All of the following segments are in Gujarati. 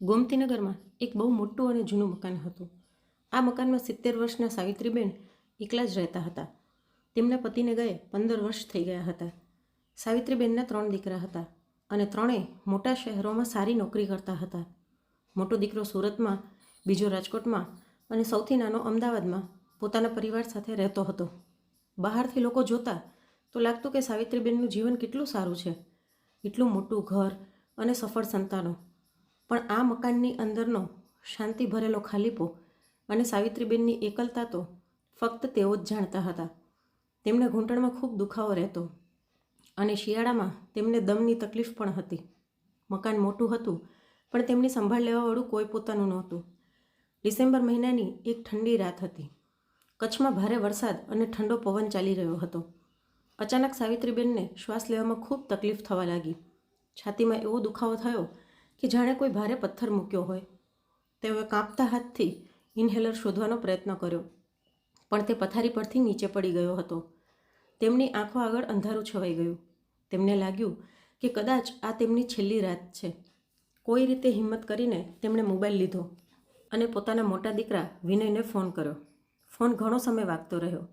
ગોમતીનગરમાં એક બહુ મોટું અને જૂનું મકાન હતું. આ મકાનમાં 70 વર્ષના સાવિત્રીબેન એકલા જ રહેતા હતા. તેમના પતિને ગયે 15 વર્ષ થઈ ગયા હતા. સાવિત્રીબેનના 3 દીકરા હતા અને ત્રણેય મોટા શહેરોમાં સારી નોકરી કરતા હતા. મોટો દીકરો સુરતમાં, બીજો રાજકોટમાં અને સૌથી નાનો અમદાવાદમાં પોતાના પરિવાર સાથે રહેતો હતો. બહારથી લોકો જોતા તો લાગતું કે સાવિત્રીબેનનું જીવન કેટલું સારું છે, એટલું મોટું ઘર અને સફળ સંતાનો. પણ આ મકાનની અંદરનો શાંતિ ભરેલો ખાલીપો અને સાવિત્રીબેનની એકલતા તો ફક્ત તેઓ જ જાણતા હતા. તેમના ઘૂંટણમાં ખૂબ દુખાવો રહેતો અને શિયાળામાં તેમને દમની તકલીફ પણ હતી. મકાન મોટું હતું પણ તેમની સંભાળ લેવાવાળું કોઈ પોતાનું નહોતું. ડિસેમ્બર મહિનાની એક ઠંડી રાત હતી. કચ્છમાં ભારે વરસાદ અને ઠંડો પવન ચાલી રહ્યો હતો. અચાનક સાવિત્રીબેનને શ્વાસ લેવામાં ખૂબ તકલીફ થવા લાગી. છાતીમાં એવો દુખાવો થયો કે જાણે કોઈ ભારે પથ્થર મૂક્યો હોય. તેઓએ કાંપતા હાથથી ઇન્હેલર શોધવાનો પ્રયત્ન કર્યો, પણ તે પથારી પરથી નીચે પડી ગયો હતો. તેમની આંખો આગળ અંધારું છવાઈ ગયું. તેમને લાગ્યું કે કદાચ આ તેમની છેલ્લી રાત છે. કોઈ રીતે હિંમત કરીને તેમણે મોબાઈલ લીધો અને પોતાના મોટા દીકરા વિનયને ફોન કર્યો. ફોન ઘણો સમય વાગતો રહ્યો.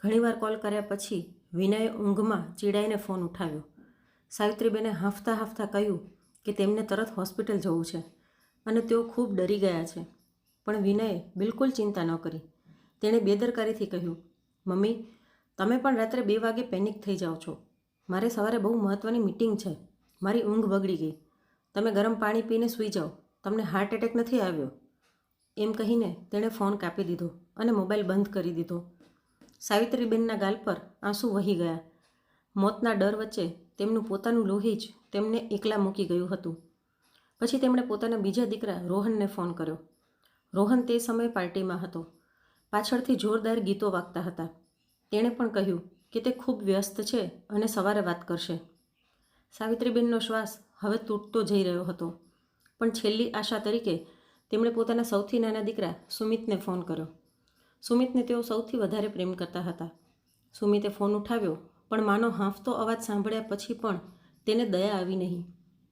ઘણીવાર કોલ કર્યા પછી વિનયે ઊંઘમાં ચીડાઈને ફોન ઉઠાવ્યો. સાવિત્રીબેને હાંફતા હાંફતા કહ્યું કે તેમને તરત હોસ્પિટલ જવું છે અને તેઓ ખૂબ ડરી ગયા છે. પણ વિનયે બિલકુલ ચિંતા ન કરી. તેણે બેદરકારીથી કહ્યું, મમ્મી, તમે પણ રાત્રે 2 વાગે પેનિક થઈ જાઓ છો. મારે સવારે બહુ મહત્ત્વની મીટિંગ છે. મારી ઊંઘ બગડી ગઈ. તમે ગરમ પાણી પીને સૂઈ જાઓ. તમને હાર્ટ એટેક નથી આવ્યો. એમ કહીને તેણે ફોન કાપી દીધો અને મોબાઈલ બંધ કરી દીધો. સાવિત્રીબેનના ગાલ પર આંસુ વહી ગયા. મોતના ડર વચ્ચે તેમનું પોતાનું લોહી જ તેમને એકલા મૂકી ગયું હતું. પછી તેમણે પોતાના બીજા દીકરા રોહનને ફોન કર્યો. રોહન તે સમયે પાર્ટીમાં હતો. પાછળથી જોરદાર ગીતો વાગતા હતા. તેણે પણ કહ્યું કે તે ખૂબ વ્યસ્ત છે અને સવારે વાત કરશે. સાવિત્રીબેનનો શ્વાસ હવે તૂટતો જઈ રહ્યો હતો. પણ છેલ્લી આશા તરીકે તેમણે પોતાના સૌથી નાના દીકરા સુમિતને ફોન કર્યો. સુમિતને તેઓ સૌથી વધારે પ્રેમ કરતા હતા. સુમિતે ફોન ઉઠાવ્યો, પણ માનો હાંફતો અવાજ સાંભળ્યા પછી પણ તેને દયા આવી નહીં.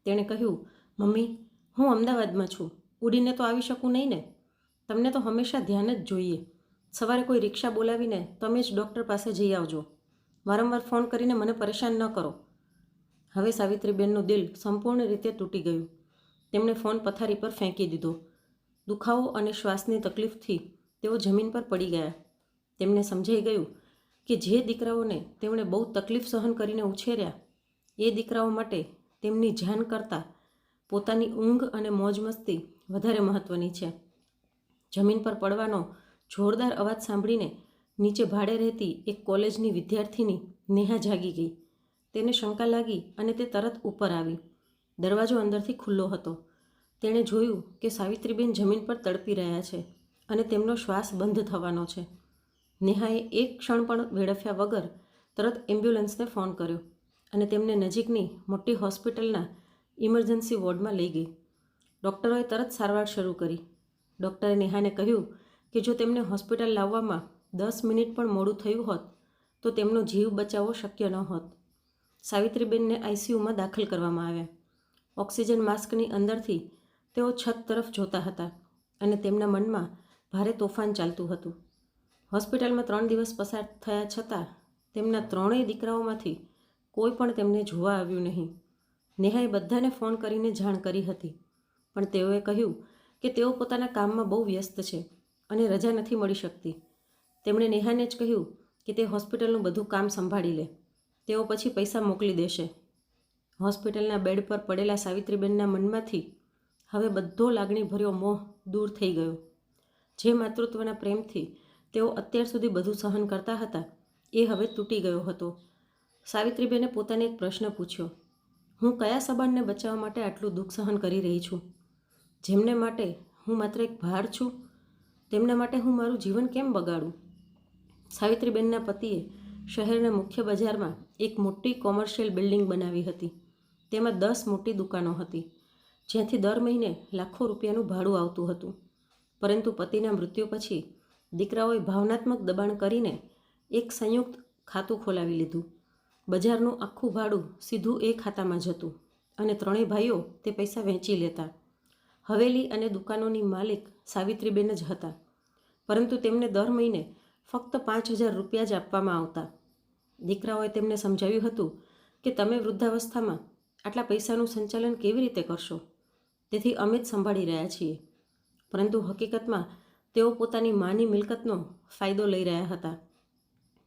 તેણે કહ્યું, મમ્મી, હું અમદાવાદમાં છું. ઉડીને તો આવી શકું નહીં ને? તમને તો હંમેશા ધ્યાન જ જોઈએ. સવારે કોઈ રિક્ષા બોલાવીને તમે જ ડૉક્ટર પાસે જઈ આવજો. વારંવાર ફોન કરીને મને પરેશાન ન કરો. હવે સાવિત્રીબેનનું દિલ સંપૂર્ણ રીતે તૂટી ગયું. તેમણે ફોન પથારી પર ફેંકી દીધો. દુખાવો અને શ્વાસની તકલીફથી તેઓ જમીન પર પડી ગયા. તેમને સમજાઈ ગયું કે જે દીકરાઓને તેમણે બહુ તકલીફ સહન કરીને ઉછેર્યા, એ દીકરાઓ માટે તેમની જાન કરતાં પોતાની ઊંઘ અને મોજ મસ્તી વધારે મહત્ત્વની છે. જમીન પર પડવાનો જોરદાર અવાજ સાંભળીને નીચે ભાડે રહેતી એક કોલેજની વિદ્યાર્થીની નેહા જાગી ગઈ. તેને શંકા લાગી અને તે તરત ઉપર આવી. દરવાજો અંદરથી ખુલ્લો હતો. તેણે જોયું કે સાવિત્રીબેન જમીન પર તડપી રહ્યા છે અને તેમનો શ્વાસ બંધ થવાનો છે. નેહાએ એક ક્ષણ પણ વેડફ્યા વગર તરત એમ્બ્યુલન્સને ફોન કર્યો અને તેમને નજીકની મોટી હોસ્પિટલના ઇમરજન્સી વોર્ડમાં લઈ ગઈ. ડૉક્ટરોએ તરત સારવાર શરૂ કરી. ડૉક્ટરે નેહાને કહ્યું કે જો તેમને હોસ્પિટલ લાવવામાં 10 મિનિટ પણ મોડું થયું હોત તો તેમનો જીવ બચાવવો શક્ય ન હોત. સાવિત્રીબેનને આઈસીયુમાં દાખલ કરવામાં આવ્યા. ઓક્સિજન માસ્કની અંદરથી તેઓ છત તરફ જોતા હતા અને તેમના મનમાં ભારે તોફાન ચાલતું હતું. હોસ્પિટલમાં 3 દિવસ પસાર થયા છતાં તેમના ત્રણેય દીકરાઓમાંથી કોઈ પણ તેમને જોવા આવ્યું નહીં. નેહાએ બધાને ફોન કરીને જાણ કરી હતી, પણ તેઓએ કહ્યું કે તેઓ પોતાના કામમાં બહુ વ્યસ્ત છે અને રજા નથી મળી શકતી. તેમણે નેહાને જ કહ્યું કે તે હોસ્પિટલનું બધું કામ સંભાળી લે. તેઓ પછી પૈસા મોકલી દેશે. હોસ્પિટલના બેડ પર પડેલા સાવિત્રીબેનના મનમાંથી હવે બધો લાગણીભર્યો મોહ દૂર થઈ ગયો. જે માતૃત્વના પ્રેમથી તેઓ અત્યાર સુધી બધું સહન કરતા હતા, એ હવે તૂટી ગયો હતો. સાવિત્રીબેને પોતાને એક પ્રશ્ન પૂછ્યો, હું કયા સંબંધને બચાવવા માટે આટલું દુઃખ સહન કરી રહી છું? જેમને માટે હું માત્ર એક ભાર છું, તેમના માટે હું મારું જીવન કેમ બગાડું? સાવિત્રીબેનના પતિએ શહેરના મુખ્ય બજારમાં એક મોટી કોમર્શિયલ બિલ્ડિંગ બનાવી હતી. તેમાં 10 મોટી દુકાનો હતી, જ્યાંથી દર મહિને લાખો રૂપિયાનું ભાડું આવતું હતું. પરંતુ પતિના મૃત્યુ પછી દીકરાઓએ ભાવનાત્મક દબાણ કરીને એક સંયુક્ત ખાતું ખોલાવી લીધું. બજારનું આખું ભાડું સીધું એ ખાતામાં જતું અને ત્રણેય ભાઈઓ તે પૈસા વહેંચી લેતા. હવેલી અને દુકાનોની માલિક સાવિત્રીબેન જ હતા, પરંતુ તેમને દર મહિને ફક્ત 5,000 રૂપિયા જ આપવામાં આવતા. દીકરાઓએ તેમને સમજાવ્યું હતું કે તમે વૃદ્ધાવસ્થામાં આટલા પૈસાનું સંચાલન કેવી રીતે કરશો, તેથી અમે જ સંભાળી રહ્યા છીએ. પરંતુ હકીકતમાં તેઓ પોતાની માની મિલકતનો ફાયદો લઈ રહ્યા હતા.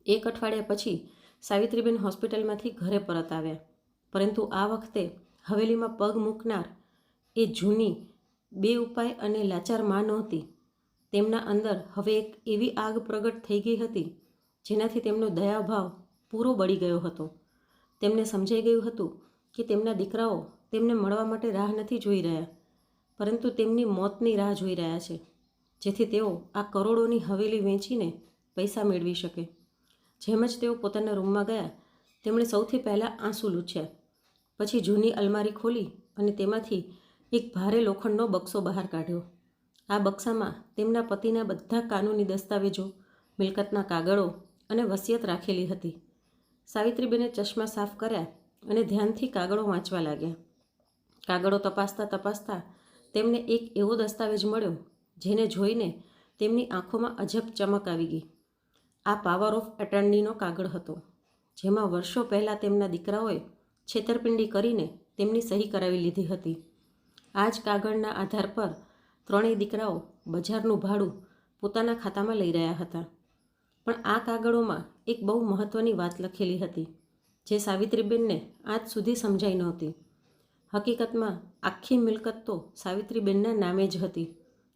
એક અઠવાડિયા પછી સાવિત્રીબેન હોસ્પિટલમાંથી ઘરે પરત આવ્યા, પરંતુ આ વખતે હવેલીમાં પગ મૂકનાર એ જૂની બે ઉપાય અને લાચાર માં નહોતી. તેમના અંદર હવે એક એવી આગ પ્રગટ થઈ ગઈ હતી જેનાથી તેમનો દયાભાવ પૂરો બળી ગયો હતો. તેમને સમજાઈ ગયું હતું કે તેમના દીકરાઓ તેમને મળવા માટે રાહ નથી જોઈ રહ્યા, પરંતુ તેમની મોતની રાહ જોઈ રહ્યા છે, જેથી તેઓ આ કરોડોની હવેલી વેચીને પૈસા મેળવી શકે. જેમ જ તેઓ પોતાના રૂમમાં ગયા, તેમણે સૌથી પહેલાં આંસુ લૂછ્યા. પછી જૂની અલમારી ખોલી અને તેમાંથી એક ભારે લોખંડનો બક્સો બહાર કાઢ્યો. આ બક્સામાં તેમના પતિના બધા કાનૂની દસ્તાવેજો, મિલકતના કાગળો અને વસિયત રાખેલી હતી. સાવિત્રીબેને ચશ્મા સાફ કર્યા અને ધ્યાનથી કાગળો વાંચવા લાગ્યા. કાગળો તપાસતા તપાસતા તેમને એક એવો દસ્તાવેજ મળ્યો જેને જોઈને તેમની આંખોમાં અજબ ચમક આવી ગઈ. આ પાવર ઓફ એટર્નીનો કાગળ હતો, જેમાં વર્ષો પહેલાં તેમના દીકરાઓએ છેતરપિંડી કરીને તેમની સહી કરાવી લીધી હતી. આ જ કાગળના આધાર પર ત્રણેય દીકરાઓ બજારનું ભાડું પોતાના ખાતામાં લઈ રહ્યા હતા. પણ આ કાગળોમાં એક બહુ મહત્ત્વની વાત લખેલી હતી, જે સાવિત્રીબેનને આજ સુધી સમજાઈ નહોતી. હકીકતમાં આખી મિલકત તો સાવિત્રીબેનના નામે જ હતી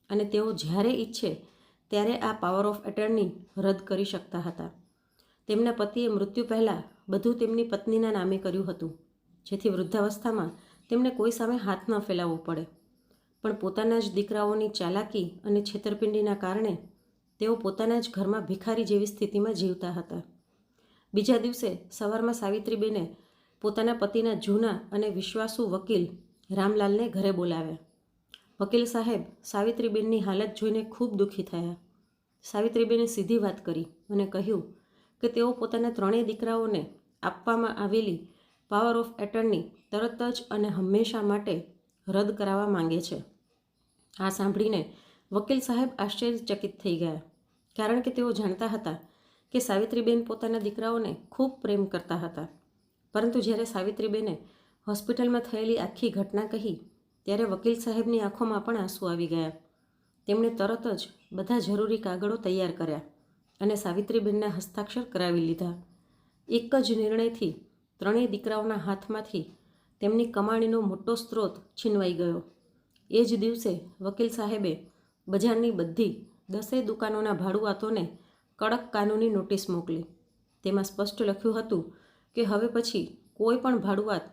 અને તેઓ જ્યારે ઈચ્છે ત્યારે આ પાવર ઓફ એટર્ની રદ કરી શકતા હતા. તેમના પતિએ મૃત્યુ પહેલાં બધું તેમની પત્નીના નામે કર્યું હતું, જેથી વૃદ્ધાવસ્થામાં તેમને કોઈ સામે હાથ ન ફેલાવવો પડે. પણ પોતાના જ દીકરાઓની ચાલાકી અને છેતરપિંડીના કારણે તેઓ પોતાના જ ઘરમાં ભિખારી જેવી સ્થિતિમાં જીવતા હતા. બીજા દિવસે સવારમાં સાવિત્રીબેને પોતાના પતિના જૂના અને વિશ્વાસુ વકીલ રામલાલને ઘરે બોલાવ્યા. વકીલ સાહેબ સાવિત્રીબેનની હાલત જોઈને ખૂબ દુઃખી થયા. સાવિત્રીબેને સીધી વાત કરી અને કહ્યું કે તેઓ પોતાના ત્રણેય દીકરાઓને આપવામાં આવેલી પાવર ઓફ એટર્ની તરત જ અને હંમેશા માટે રદ કરાવવા માંગે છે. આ સાંભળીને વકીલ સાહેબ આશ્ચર્યચકિત થઈ ગયા, કારણ કે તેઓ જાણતા હતા કે સાવિત્રીબેન પોતાના દીકરાઓને ખૂબ પ્રેમ કરતા હતા. પરંતુ જ્યારે સાવિત્રીબેને હોસ્પિટલમાં થયેલી આખી ઘટના કહી, ત્યારે વકીલ સાહેબની આંખોમાં પણ આંસુ આવી ગયા. તેમણે તરત જ બધા જરૂરી કાગળો તૈયાર કર્યા અને સાવિત્રીબેનના હસ્તાક્ષર કરાવી લીધા. એક જ નિર્ણયથી ત્રણેય દીકરાઓના હાથમાંથી તેમની કમાણીનો મોટો સ્ત્રોત છીનવાઈ ગયો. એ જ દિવસે વકીલ સાહેબે બજારની બધી 10 દુકાનોના ભાડુઆતોને કડક કાનૂની નોટિસ મોકલી. તેમાં સ્પષ્ટ લખ્યું હતું કે હવે પછી કોઈ પણ ભાડુઆત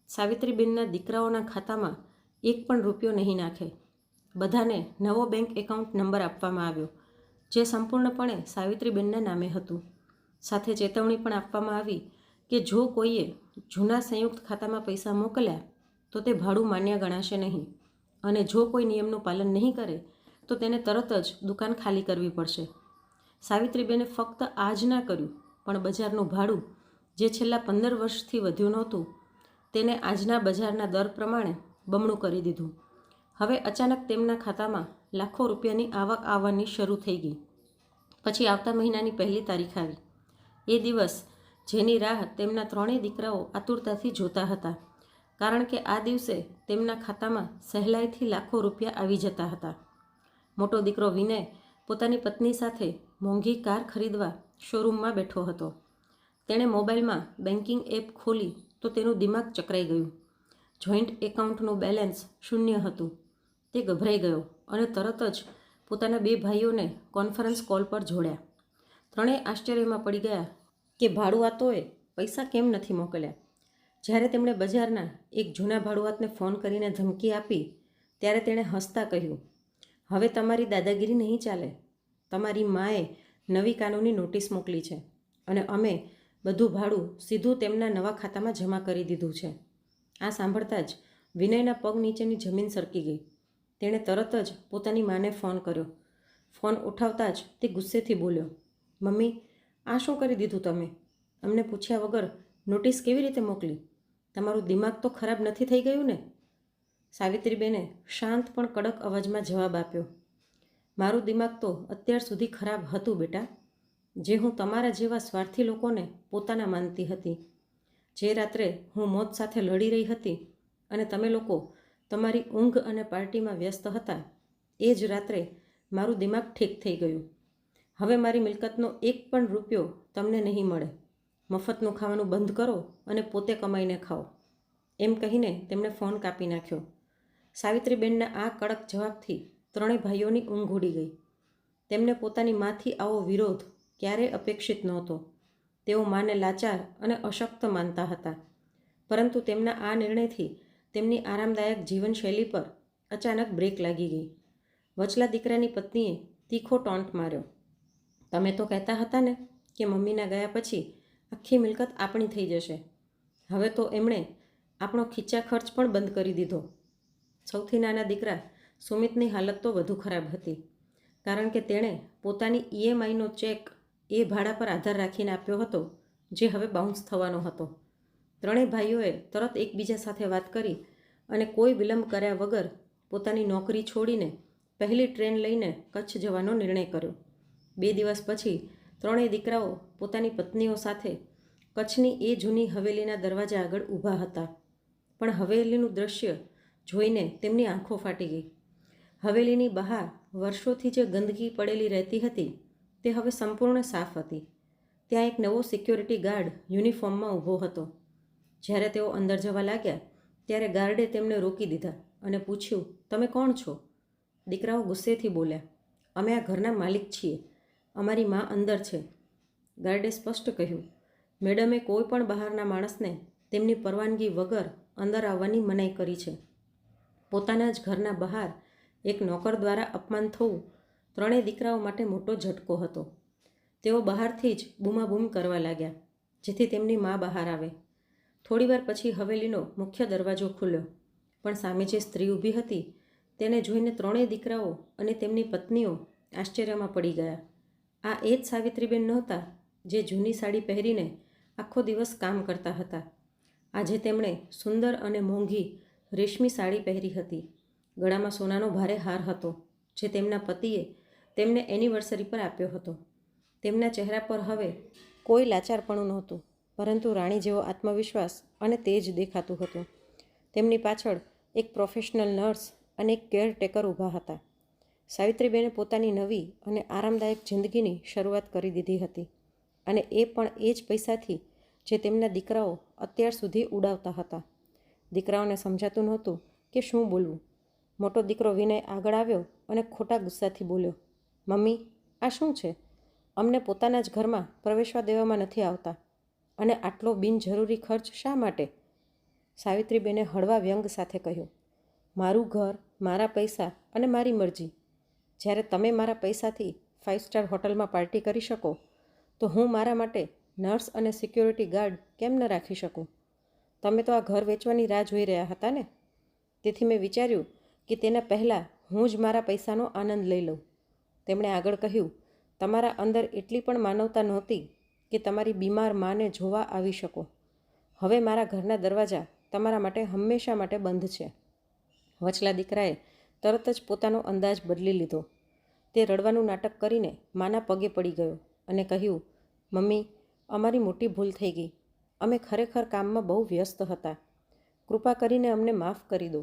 સાવિત્રીબેનના દીકરાઓના ખાતામાં એક પણ રૂપિયો નહીં નાખે. બધાને નવો બેંક એકાઉન્ટ નંબર આપવામાં આવ્યો, જે સંપૂર્ણપણે સાવિત્રીબેનના નામે હતું. સાથે ચેતવણી પણ આપવામાં આવી કે જો કોઈએ જૂના સંયુક્ત ખાતામાં પૈસા મોકલ્યા તો તે ભાડું માન્ય ગણાશે નહીં, અને જો કોઈ નિયમનું પાલન નહીં કરે તો તેને તરત જ દુકાન ખાલી કરવી પડશે. સાવિત્રીબેને ફક્ત આ જ ના કર્યું, પણ બજારનું ભાડું જે છેલ્લા 15 વર્ષથી વધ્યું નહોતું, તેને આજના બજારના દર પ્રમાણે બમણું કરી દીધું. હવે અચાનક તેમના ખાતામાં લાખો રૂપિયાની આવક આવવાની શરૂ થઈ ગઈ. પછી આવતા મહિનાની 1લી તારીખ આવી. એ દિવસ જેની રાહ તેમના ત્રણેય દીકરાઓ આતુરતાથી જોતા હતા, કારણ કે આ દિવસે તેમના ખાતામાં સહેલાઈથી લાખો રૂપિયા આવી જતા હતા. મોટો દીકરો વિનય પોતાની પત્ની સાથે મોંઘી કાર ખરીદવા શોરૂમમાં બેઠો હતો. તેણે મોબાઈલમાં બેન્કિંગ એપ ખોલી તો તેનું દિમાગ ચકરાઈ ગયું. જોઈન્ટ એકાઉન્ટનું બેલેન્સ 0 હતું. તે ગભરાઈ ગયો અને તરત જ પોતાના 2 ભાઈઓને કોન્ફરન્સ કોલ પર જોડ્યા. ત્રણેય આશ્ચર્યમાં પડી ગયા કે ભાડુઆતોએ પૈસા કેમ નથી મોકલ્યા. જ્યારે તેમણે બજારના એક જૂના ભાડુઆતને ફોન કરીને ધમકી આપી, ત્યારે તેણે હસતા કહ્યું, હવે તમારી દાદાગીરી નહીં ચાલે. તમારી માએ નવી કાનૂની નોટિસ મોકલી છે અને અમે બધું ભાડું સીધું તેમના નવા ખાતામાં જમા કરી દીધું છે. આ સાંભળતા જ વિનયના પગ નીચેની જમીન સરકી ગઈ. તેણે તરત જ પોતાની માને ફોન કર્યો. ફોન ઉઠાવતા જ તે ગુસ્સેથી બોલ્યો, મમ્મી, આ શું કરી દીધું તમે? અમને પૂછ્યા વગર નોટિસ કેવી રીતે મોકલી? તમારું દિમાગ તો ખરાબ નથી થઈ ગયું ને? સાવિત્રીબેને શાંત પણ કડક અવાજમાં જવાબ આપ્યો, મારું દિમાગ તો અત્યાર સુધી ખરાબ હતું બેટા. જે હું તમારા જેવા સ્વાર્થી લોકોને પોતાના માનતી હતી. જે રાત્રે હું મોત સાથે લડી રહી હતી અને તમે લોકો તમારી ઊંઘ અને પાર્ટીમાં વ્યસ્ત હતા, એ જ રાત્રે મારું દિમાગ ઠીક થઈ ગયું. હવે મારી મિલકતનો એક પણ રૂપિયો તમને નહીં મળે. મફતનું ખાવાનું બંધ કરો અને પોતે કમાઈને ખાઓ. એમ કહીને તેમણે ફોન કાપી નાખ્યો. સાવિત્રીબેનના આ કડક જવાબથી ત્રણેય ભાઈઓની ઊંઘ ઉડી ગઈ. તેમને પોતાની માથી આવો વિરોધ ક્યારેય અપેક્ષિત નહોતો. તેઓ માને લાચાર અને અશક્ત માનતા હતા, પરંતુ તેમના આ નિર્ણયથી તેમની આરામદાયક જીવનશૈલી પર અચાનક બ્રેક લાગી ગઈ. વચલા દીકરાની પત્નીએ તીખો ટોન્ટ માર્યો, તમે તો કહેતા હતા ને કે મમ્મીના ગયા પછી આખી મિલકત આપણી થઈ જશે. હવે તો એમણે આપણો ખીચા ખર્ચ પણ બંધ કરી દીધો. સૌથી નાના દીકરા સુમિતની હાલત તો વધુ ખરાબ હતી, કારણ કે તેણે પોતાની EMIનો ચેક એ ભાડા પર આધાર રાખીને આપ્યો હતો, જે હવે બાઉન્સ થવાનો હતો. ત્રણેય ભાઈઓએ તરત એકબીજા સાથે વાત કરી અને કોઈ વિલંબ કર્યા વગર પોતાની નોકરી છોડીને પહેલી ટ્રેન લઈને કચ્છ જવાનો નિર્ણય કર્યો. 2 દિવસ પછી ત્રણેય દીકરાઓ પોતાની પત્નીઓ સાથે કચ્છની એ જૂની હવેલીના દરવાજા આગળ ઊભા હતા. પણ હવેલીનું દૃશ્ય જોઈને તેમની આંખો ફાટી ગઈ. હવેલીની બહાર વર્ષોથી જે ગંદકી પડેલી રહેતી હતી તે હવે સંપૂર્ણ સાફ હતી. ત્યાં એક નવો સિક્યોરિટી ગાર્ડ યુનિફોર્મમાં ઊભો હતો. જ્યારે તેઓ અંદર જવા લાગ્યા ત્યારે ગાર્ડે તેમને રોકી દીધા અને પૂછ્યું, તમે કોણ છો? દીકરાઓ ગુસ્સેથી બોલ્યા, અમે આ ઘરના માલિક છીએ. અમારી મા અંદર છે. ગાર્ડે સ્પષ્ટ કહ્યું, મેડમે કોઈ પણ બહારના માણસને તેમની પરવાનગી વગર અંદર આવવાની મનાઈ કરી છે. પોતાના જ ઘરના બહાર એક નોકર દ્વારા અપમાન થવું ત્રણેય દીકરાઓ માટે મોટો ઝટકો હતો. તેઓ બહારથી જ બૂમાબૂમ કરવા લાગ્યા, જેથી તેમની મા બહાર આવે. થોડીવાર પછી હવેલીનો મુખ્ય દરવાજો ખુલ્યો, પણ સામે જે સ્ત્રી ઊભી હતી તેને જોઈને ત્રણેય દીકરાઓ અને તેમની પત્નીઓ આશ્ચર્યમાં પડી ગયા. આ એ જ સાવિત્રીબેન નહોતા જે જૂની સાડી પહેરીને આખો દિવસ કામ કરતા હતા. આજે તેમણે સુંદર અને મોંઘી રેશમી સાડી પહેરી હતી. ગળામાં સોનાનો ભારે હાર હતો, જે તેમના પતિએ તેમને એનિવર્સરી પર આપ્યો હતો. તેમના ચહેરા પર હવે કોઈ લાચારપણું નહોતું, પરંતુ રાણી જેવો આત્મવિશ્વાસ અને તેજ દેખાતું હતું. તેમની પાછળ એક પ્રોફેશનલ નર્સ અને એક કેરટેકર ઊભા હતા. સાવિત્રીબેને પોતાની નવી અને આરામદાયક જિંદગીની શરૂઆત કરી દીધી હતી, અને એ પણ એ જ પૈસાથી જે તેમના દીકરાઓ અત્યાર સુધી ઉડાવતા હતા. દીકરાઓને સમજાતું નહોતું કે શું બોલવું. મોટો દીકરો વિનય આગળ આવ્યો અને ખોટા ગુસ્સાથી બોલ્યો, મમ્મી, આ શું છે? અમને પોતાના જ ઘરમાં પ્રવેશવા દેવામાં નથી આવતા, અને આટલો બિનજરૂરી ખર્ચ શા માટે? સાવિત્રીબેને હળવા વ્યંગ સાથે કહ્યું, મારું ઘર, મારા પૈસા અને મારી મરજી. જ્યારે તમે મારા પૈસાથી 5 સ્ટાર હોટલમાં પાર્ટી કરી શકો, તો હું મારા માટે નર્સ અને સિક્યોરિટી ગાર્ડ કેમ ન રાખી શકું? તમે તો આ ઘર વેચવાની રાહ જોઈ રહ્યા હતા ને? તેથી મેં વિચાર્યું કે તેના પહેલાં હું જ મારા પૈસાનો આનંદ લઈ લઉં. તેમણે આગળ કહ્યું, તમારા અંદર એટલી પણ માનવતા નહોતી કે તમારી બીમાર માને જોવા આવી શકો. હવે મારા ઘરના દરવાજા તમારા માટે હંમેશા માટે બંધ છે. વચલા દીકરાએ તરત જ પોતાનો અંદાજ બદલી લીધો. તે રડવાનું નાટક કરીને માના પગે પડી ગયો અને કહ્યું, મમ્મી, અમારી મોટી ભૂલ થઈ ગઈ. અમે ખરેખર કામમાં બહુ વ્યસ્ત હતા. કૃપા કરીને અમને માફ કરી દો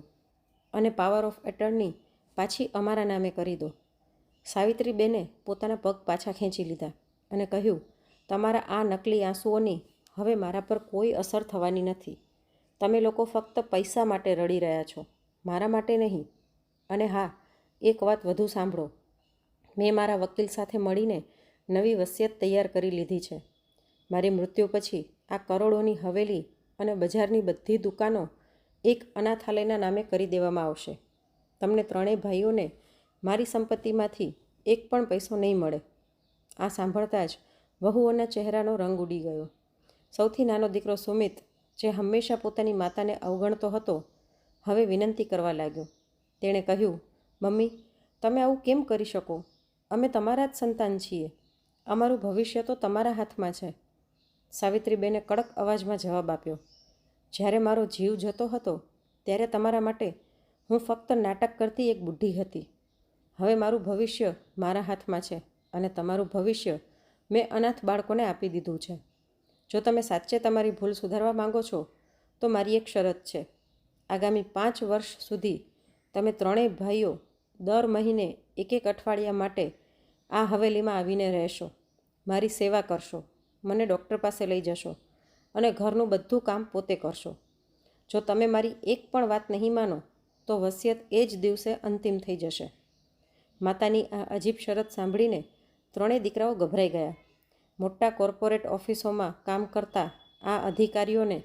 અને પાવર ઓફ એટર્ની પાછી અમારા નામે કરી દો. સાવિત્રીબેને પોતાના પગ પાછા ખેંચી લીધા અને કહ્યું, તમારા આ નકલી આંસુઓની હવે મારા પર કોઈ અસર થવાની નથી. તમે લોકો ફક્ત પૈસા માટે રડી રહ્યા છો, મારા માટે નહીં. અને હા, એક વાત વધુ સાંભળો. મેં મારા વકીલ સાથે મળીને નવી વસિયત તૈયાર કરી લીધી છે. મારી મૃત્યુ પછી આ કરોડોની હવેલી અને બજારની બધી દુકાનો એક અનાથાલયના નામે કરી દેવામાં આવશે. તમને ત્રણેય ભાઈઓને મારી સંપત્તિમાંથી એક પણ પૈસો નહીં મળે. આ સાંભળતા જ વહુઓના ચહેરાનો રંગ ઉડી ગયો. સૌથી નાનો દીકરો સુમિત, જે હંમેશા પોતાની માતાને અવગણતો હતો, હવે વિનંતી કરવા લાગ્યો. તેણે કહ્યું, મમ્મી, તમે આવું કેમ કરી શકો? અમે તમારા જ સંતાન છીએ. અમારું ભવિષ્ય તો તમારા હાથમાં છે. સાવિત્રીબેને કડક અવાજમાં જવાબ આપ્યો, જ્યારે મારો જીવ જતો હતો ત્યારે તમારા માટે હું ફક્ત નાટક કરતી એક બુઢી હતી. હવે મારું ભવિષ્ય મારા હાથમાં છે અને તમારું ભવિષ્ય મેં અનાથ બાળકોને આપી દીધું છે. જો તમે સાચે તમારી ભૂલ સુધારવા માંગો છો તો મારી એક શરત છે. આગામી 5 વર્ષ સુધી તમે ત્રણેય ભાઈઓ દર મહિને એક અઠવાડિયા માટે આ હવેલીમાં આવીને રહેશો, મારી સેવા કરશો, મને ડૉક્ટર પાસે લઈ જશો અને ઘરનું બધું કામ પોતે કરશો. જો તમે મારી એક પણ વાત નહીં માનો તો વસિયત એ જ દિવસે અંતિમ થઈ જશે. માતાની આ અજીબ શરત સાંભળીને ત્રણેય દીકરાઓ ગભરાઈ ગયા. મોટા કોર્પોરેટ ઓફિસોમાં કામ કરતા આ અધિકારીઓને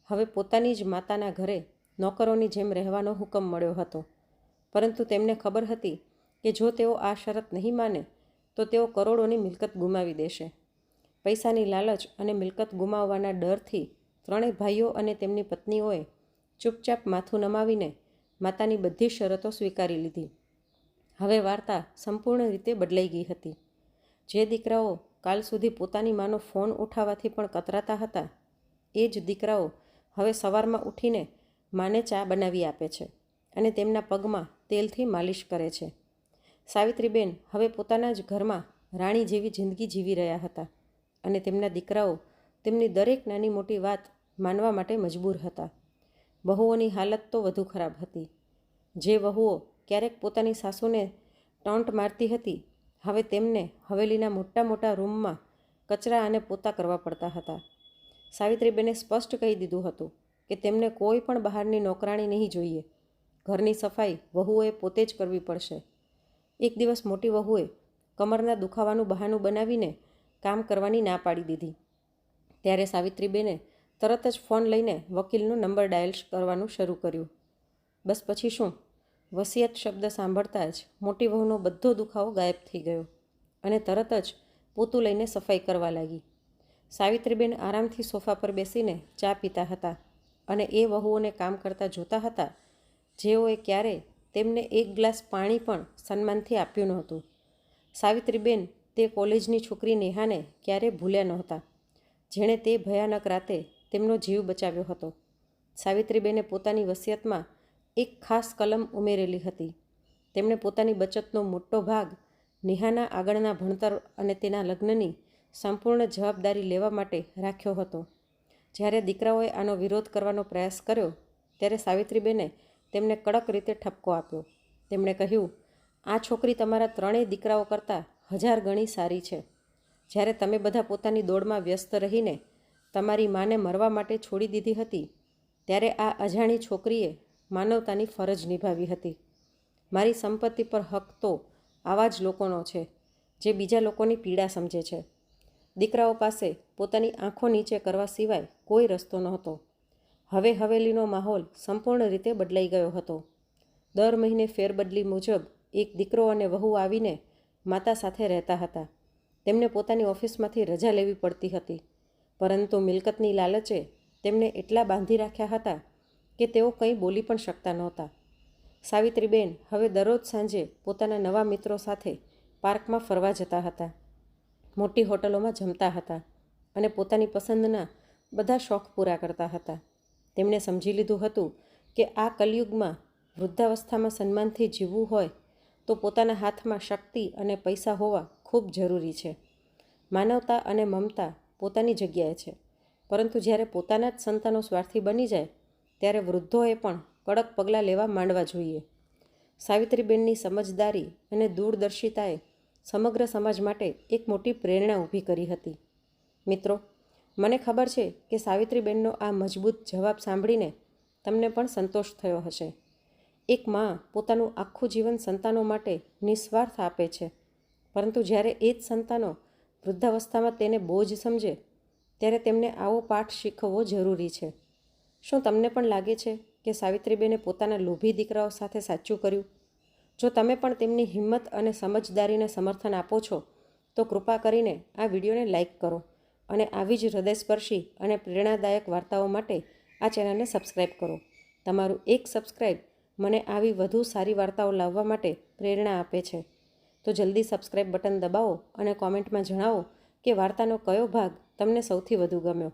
હવે પોતાની જ માતાના ઘરે નોકરોની જેમ રહેવાનો હુકમ મળ્યો હતો. પરંતુ તેમને ખબર હતી કે જો તેઓ આ શરત નહીં માને તો તેઓ કરોડોની મિલકત ગુમાવી દેશે. પૈસાની લાલચ અને મિલકત ગુમાવવાના ડરથી ત્રણેય ભાઈઓ અને તેમની પત્નીઓએ ચૂપચાપ માથું નમાવીને માતાની બધી શરતો સ્વીકારી લીધી. હવે વાર્તા સંપૂર્ણ રીતે બદલાઈ ગઈ હતી. જે દીકરાઓ કાલ સુધી પોતાની માનો ફોન ઉઠાવવાથી પણ કતરાતા હતા, એ જ દીકરાઓ હવે સવારમાં ઉઠીને માને ચા બનાવી આપે છે અને તેમના પગમાં તેલથી માલિશ કરે છે. સાવિત્રીબેન હવે પોતાના જ ઘરમાં રાણી જેવી જિંદગી જીવી રહ્યા હતા અને તેમના દીકરાઓ તેમની દરેક નાની મોટી વાત માનવા માટે મજબૂર હતા. વહુઓની હાલત તો વધુ ખરાબ હતી. જે વહુઓ ક્યારેક પોતાની સાસુને ટોન્ટ મારતી હતી, હવે તેમને હવેલીના મોટા મોટા રૂમમાં કચરા અને પોતા કરવા પડતા હતા. સાવિત્રીબેને સ્પષ્ટ કહી દીધું હતું કે તેમને કોઈ પણ બહારની નોકરાણી નહીં જોઈએ. ઘરની સફાઈ વહુઓએ પોતે જ કરવી પડશે. એક દિવસ મોટી વહુએ કમરના દુખાવાનું બહાનું બનાવીને કામ કરવાની ના પાડી દીધી. ત્યારે સાવિત્રીબેને તરત જ ફોન લઈને વકીલનો નંબર ડાયલ કરવાનું શરૂ કર્યું. બસ પછી શું, વસિયત શબ્દ સાંભળતા જ મોટી વહુનો બધો દુખાવો ગાયબ થઈ ગયો અને તરત જ પોતું લઈને સફાઈ કરવા લાગી. સાવિત્રીબેન આરામથી સોફા પર બેસીને ચા પીતા હતા અને એ વહુઓને કામ કરતા જોતા હતા જેઓએ ક્યારેય તેમને એક ગ્લાસ પાણી પણ સન્માનથી આપ્યું નહોતું. સાવિત્રીબેન તે કોલેજની છોકરી નેહાને ક્યારેય ભૂલ્યા નહોતા, જેણે તે ભયાનક રાતે તેમનો જીવ બચાવ્યો હતો. સાવિત્રીબેને પોતાની વસિયતમાં એક ખાસ કલમ ઉમેરેલી હતી. તેમણે પોતાની બચતનો મોટો ભાગ નેહાના આગળના ભણતર અને તેના લગ્નની સંપૂર્ણ જવાબદારી લેવા માટે રાખ્યો હતો. જ્યારે દીકરાઓએ આનો વિરોધ કરવાનો પ્રયાસ કર્યો ત્યારે સાવિત્રીબેને તેમને કડક રીતે ઠપકો આપ્યો. તેમણે કહ્યું, આ છોકરી તમારા ત્રણેય દીકરાઓ કરતાં 1000 ગણી સારી છે. જ્યારે તમે બધા પોતાની દોડમાં વ્યસ્ત રહીને તમારી માને મરવા માટે છોડી દીધી હતી, ત્યારે આ અજાણી છોકરીએ માનવતાની ફરજ નિભાવી હતી. મારી સંપત્તિ પર હક તો આવા જ લોકોનો છે જે બીજા લોકોની પીડા સમજે છે. દીકરાઓ પાસે પોતાની આંખો નીચે કરવા સિવાય કોઈ રસ્તો નહોતો. હવે હવેલીનો માહોલ સંપૂર્ણ રીતે બદલાઈ ગયો હતો. દર મહિને ફેરબદલી મુજબ એક દીકરો અને વહુ આવીને માતા સાથે રહેતા હતા. તેમને પોતાની ઓફિસમાંથી રજા લેવી પડતી હતી, પરંતુ મિલકતની લાલચે તેમને એટલા બાંધી રાખ્યા હતા કે તેઓ કંઈ બોલી પણ શકતા નહોતા. સાવિત્રીબેન હવે દરરોજ સાંજે પોતાના નવા મિત્રો સાથે પાર્કમાં ફરવા જતા હતા, મોટી હોટલોમાં જમતા હતા અને પોતાની પસંદના બધા શોખ પૂરા કરતા હતા. તેમણે સમજી લીધું હતું કે આ કલયુગમાં વૃદ્ધાવસ્થામાં સન્માનથી જીવવું હોય તો પોતાના હાથમાં શક્તિ અને પૈસા હોવા ખૂબ જરૂરી છે. માનવતા અને મમતા પોતાની જગ્યાએ છે, પરંતુ જ્યારે પોતાના જ સંતાનો સ્વાર્થી બની જાય ત્યારે વૃદ્ધોએ પણ કડક પગલાં લેવા માંડવા જોઈએ. સાવિત્રીબેનની સમજદારી અને દૂરદર્શિતાએ સમગ્ર સમાજ માટે એક મોટી પ્રેરણા ઊભી કરી હતી. મિત્રો, મને ખબર છે કે સાવિત્રીબેનનો આ મજબૂત જવાબ સાંભળીને તમને પણ સંતોષ થયો હશે. એક માં પોતાનું આખું જીવન સંતાનો માટે નિસ્વાર્થ આપે છે, પરંતુ જ્યારે એ જ સંતાનો વૃદ્ધાવસ્થામાં તેને બોજ સમજે ત્યારે તેમને આવો પાઠ શીખવવો જરૂરી છે. શું તમને પણ લાગે છે કે સાવિત્રીબેને પોતાના લોભી દીકરાઓ સાથે સાચું કર્યું? જો તમે પણ તેમની હિંમત અને સમજદારીને સમર્થન આપો છો તો કૃપા કરીને આ વિડીયોને લાઇક કરો અને આવી જ હૃદયસ્પર્શી અને પ્રેરણાદાયક વાર્તાઓ માટે આ ચેનલને સબસ્ક્રાઈબ કરો. તમારું એક સબસ્ક્રાઈબ મને આવી વધુ સારી વાર્તાઓ લાવવા માટે પ્રેરણા આપે છે. તો જલ્દી સબસ્ક્રાઈબ બટન દબાવો અને કોમેન્ટમાં જણાવો કે વાર્તાનો કયો ભાગ તમને સૌથી વધુ ગમ્યો.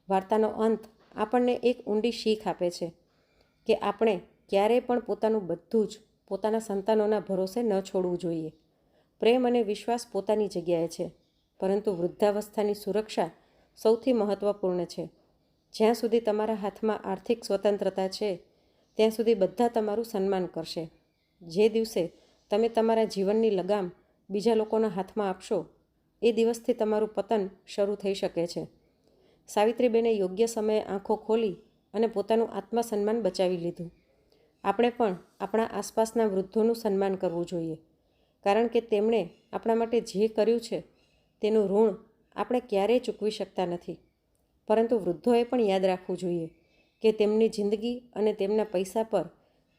વાર્તાનો અંત આપણને એક ઊંડી શીખ આપે છે કે આપણે ક્યારેય પણ પોતાનું બધું જ પોતાના સંતાનોના ભરોસે ન છોડવું જોઈએ. પ્રેમ અને વિશ્વાસ પોતાની જગ્યાએ છે, પરંતુ વૃદ્ધાવસ્થાની સુરક્ષા સૌથી મહત્ત્વપૂર્ણ છે. જ્યાં સુધી તમારા હાથમાં આર્થિક સ્વતંત્રતા છે, ત્યાં સુધી બધા તમારું સન્માન કરશે. જે દિવસે તમે તમારા જીવનની લગામ બીજા લોકોના હાથમાં આપશો, એ દિવસથી તમારું પતન શરૂ થઈ શકે છે. સાવિત્રીબેને યોગ્ય સમયે આંખો ખોલી અને પોતાનું આત્મસન્માન બચાવી લીધું. આપણે પણ આપણા આસપાસના વૃદ્ધોનું સન્માન કરવું જોઈએ, કારણ કે તેમણે આપણા માટે જે કર્યું છે તેનું ઋણ આપણે ક્યારેય ચૂકવી શકતા નથી. પરંતુ વૃદ્ધોએ પણ યાદ રાખવું જોઈએ કે તેમની જિંદગી અને તેમના પૈસા પર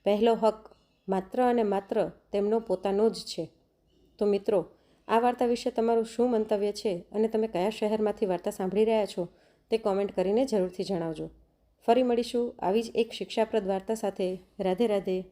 પહેલો હક માત્ર અને માત્ર તેમનો પોતાનો જ છે. તો મિત્રો, આ વાર્તા વિશે તમારું શું મંતવ્ય છે અને તમે કયા શહેરમાંથી વાર્તા સાંભળી રહ્યા છો તે કોમેન્ટ કરીને જરૂરથી જણાવજો. ફરી મળીશું આવી જ એક શિક્ષાપ્રદ વાર્તા સાથે. રાધે રાધે.